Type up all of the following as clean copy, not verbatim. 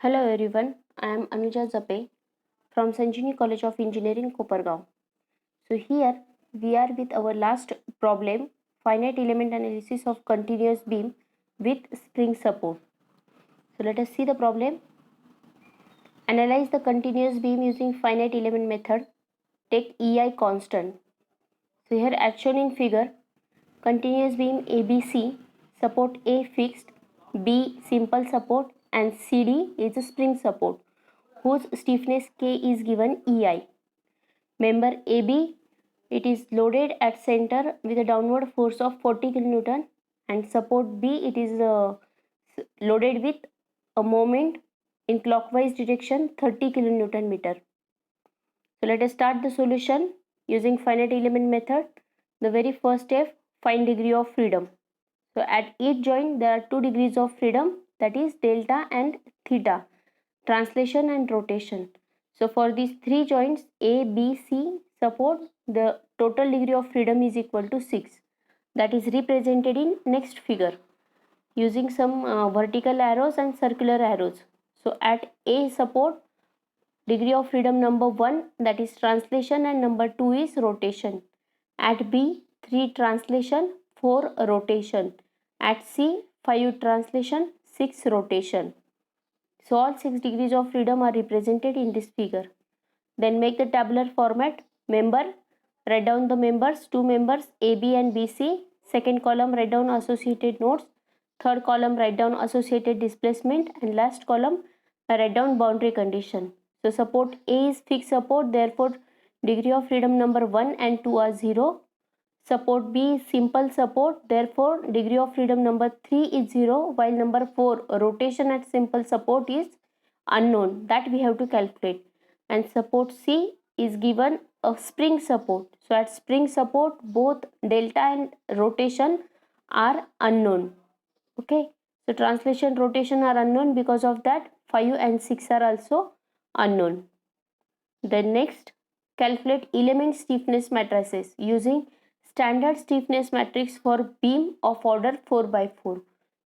Hello everyone, I am Anuja Zape from Sanjini College of Engineering, Kopargaon. So here we are with our last problem, finite element analysis of continuous beam with spring support. So let us see the problem. Analyze the continuous beam using finite element method. Take EI constant. So here as shown in figure, continuous beam ABC, support A fixed, B simple support and CD is a spring support whose stiffness K is given EI. Member AB, it is loaded at center with a downward force of 40 kN, and support B, it is loaded with a moment in clockwise direction 30 kN meter. So let us start the solution using finite element method. The very first step, find degree of freedom. So at each joint there are 2 degrees of freedom, that is delta and theta, translation and rotation. So for these 3 joints A, B, C support, the total degree of freedom is equal to 6. That is represented in next figure using some vertical arrows and circular arrows. So at A support, degree of freedom number 1, that is translation, and number 2 is rotation. At B, 3 translation, 4 rotation. At C, 5 translation, 6 rotation. So all 6 degrees of freedom are represented in this figure. Then make the tabular format. Member, write down the members, 2 members AB and BC. Second column, write down associated nodes. Third column, write down associated displacement. And last column, write down boundary condition. So support A is fixed support, therefore degree of freedom number 1 and 2 are 0. Support B is simple support, therefore degree of freedom number 3 is 0, while number 4 rotation at simple support is unknown, that we have to calculate. And support C is given a spring support. So at spring support both delta and rotation are unknown. Okay, so translation, rotation are unknown, because of that 5 and 6 are also unknown. Then next, calculate element stiffness matrices using standard stiffness matrix for beam of order 4 by 4.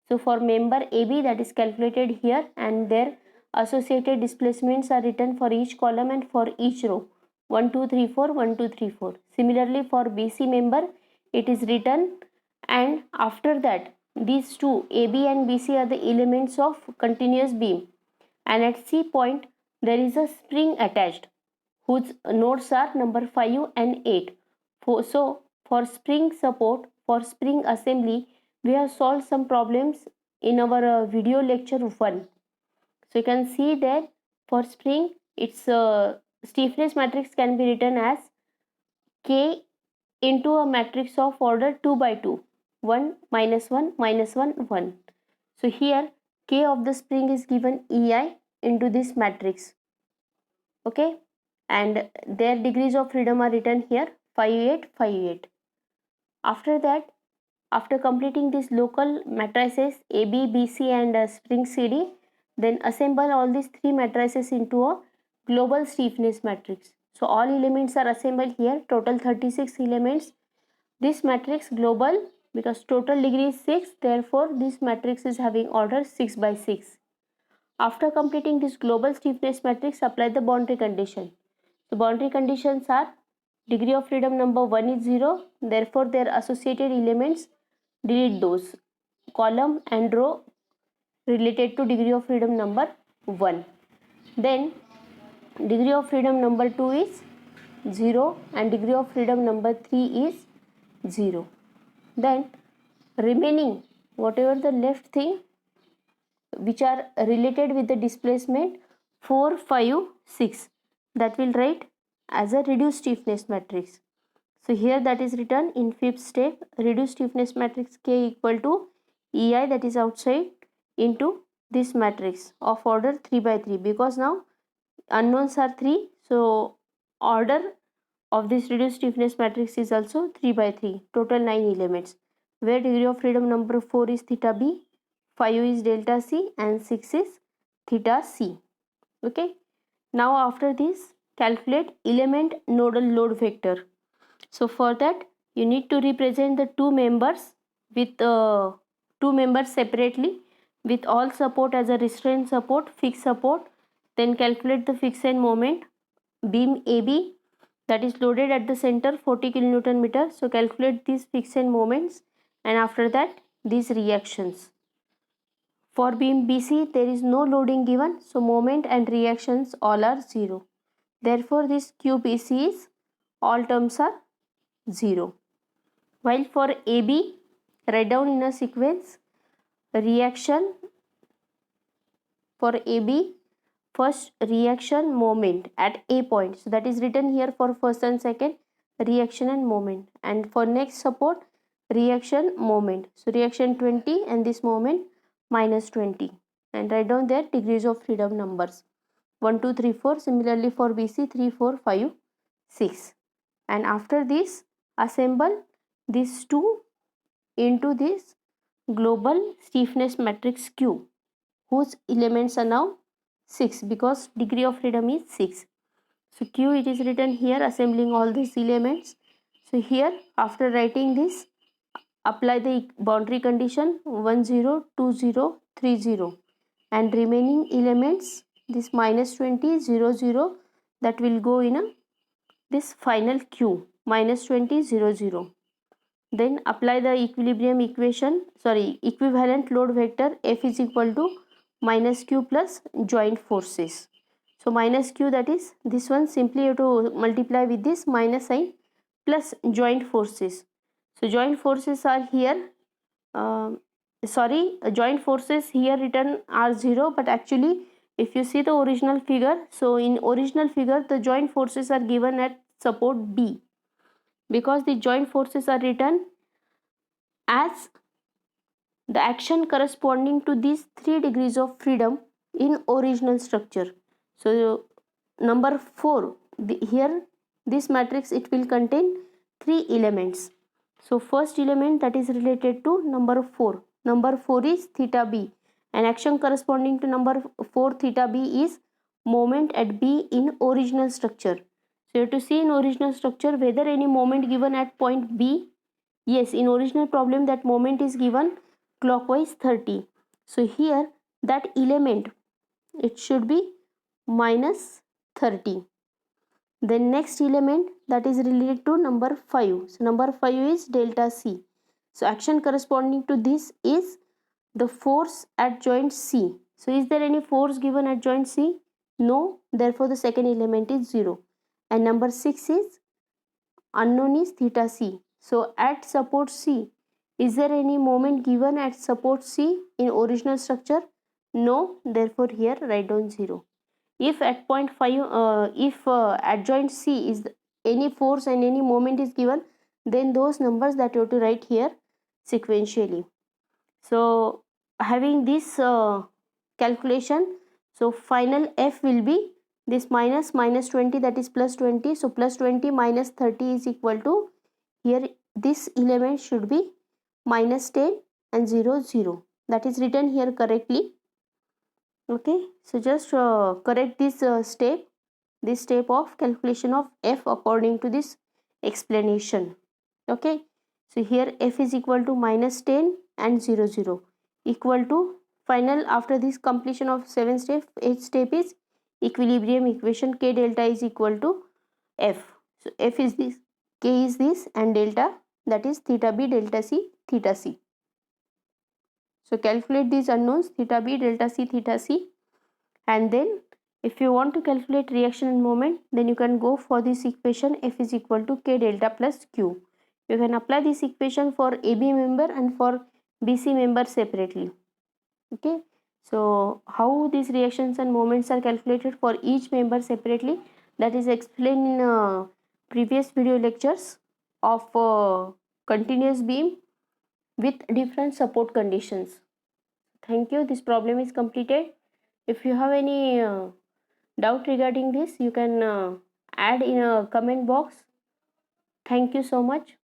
So for member AB, that is calculated here, and their associated displacements are written for each column and for each row, 1 2 3 4 1 2 3 4. Similarly for BC member, it is written, and after that these two AB and BC are the elements of continuous beam, and at C point there is a spring attached whose nodes are number 5 and 8. So for spring support, for spring assembly, we have solved some problems in our video lecture 1. So you can see that for spring, its stiffness matrix can be written as K into a matrix of order 2 by 2, 1 minus 1 minus 1 1. So here K of the spring is given EI into this matrix. Okay, and their degrees of freedom are written here, 5 8 5 8. After that, after completing these local matrices A B B C and spring CD, then assemble all these 3 matrices into a global stiffness matrix. So all elements are assembled here, total 36 elements. This matrix global, because total degree is 6, therefore this matrix is having order 6 by 6. After completing this global stiffness matrix, apply the boundary condition. So boundary conditions are degree of freedom number 1 is 0, therefore their associated elements, delete those, column and row related to degree of freedom number 1. Then degree of freedom number 2 is 0 and degree of freedom number 3 is 0. Then remaining whatever the left thing which are related with the displacement 4 5 6, that will write as a reduced stiffness matrix. So here that is written in fifth step, reduced stiffness matrix K equal to EI, that is outside, into this matrix of order 3 by 3, because now unknowns are 3, so order of this reduced stiffness matrix is also 3 by 3, total 9 elements, where degree of freedom number 4 is theta B, 5 is delta C, and 6 is theta C. Okay, now after this calculate element nodal load vector. So for that you need to represent the two members with two members separately. with all support as a restraint support, fixed support. Then calculate the fixed end moment. Beam AB that is loaded at the center 40 kilonewton meter. So calculate these fixed end moments, and after that these reactions. For beam BC there is no loading given, so moment and reactions all are 0. Therefore this QBC is, all terms are 0. While for AB, write down in a sequence reaction. For AB, first reaction moment at A point, so that is written here for first and second, reaction and moment. And for next support, reaction moment, so reaction 20 and this moment minus 20, and write down their degrees of freedom numbers 1 2 3 4. Similarly for BC 3 4 5 6. And after this assemble these two into this global stiffness matrix Q, whose elements are now 6 because degree of freedom is 6. So Q, it is written here assembling all these elements. So here after writing this, apply the boundary condition 1 0 2 0 3 0, and remaining elements this minus 20 0 0, that will go in a this final Q minus 20 0 0. Then apply the equilibrium equation, equivalent load vector F is equal to minus Q plus joint forces. So minus Q, that is this one, simply you have to multiply with this minus sign plus joint forces. So joint forces are here, joint forces here written are 0, but actually if you see the original figure, so in original figure the joint forces are given at support B, because the joint forces are written as the action corresponding to these 3 degrees of freedom in original structure. So number 4, here this matrix, it will contain 3 elements. So first element, that is related to number 4. Number 4 is theta B, and action corresponding to number 4 theta B is moment at B in original structure. So you have to see in original structure whether any moment given at point B. Yes, in original problem that moment is given clockwise 30. So here that element, it should be minus 30. Then next element, that is related to number 5. So number 5 is delta C. So action corresponding to this is the force at joint C. So is there any force given at joint C? No. Therefore the second element is 0. And number 6 is unknown is theta C. So at support C, is there any moment given at support C in original structure? No. Therefore here write down 0. If at point 5, if at joint C is any force and any moment is given, then those numbers that you have to write here sequentially. So having this calculation, so final F will be this minus 20, that is plus 20. So plus 20 minus 30 is equal to, here this element should be minus 10 and 0 0, that is written here correctly. Okay, so just correct this step of calculation of F according to this explanation. Okay, so here F is equal to minus 10 and 0 0, equal to final, after this completion of 7 step, 8th step is equilibrium equation. K delta is equal to F. So F is this, K is this, and delta, that is theta B delta C theta C. So calculate these unknowns theta B delta C theta C, and then if you want to calculate reaction and moment, then you can go for this equation F is equal to K delta plus Q. You can apply this equation for AB member and for BC member separately. Okay, so how these reactions and moments are calculated for each member separately, that is explained in previous video lectures of continuous beam with different support conditions. Thank you. This problem is completed. If you have any doubt regarding this, you can add in a comment box. Thank you so much.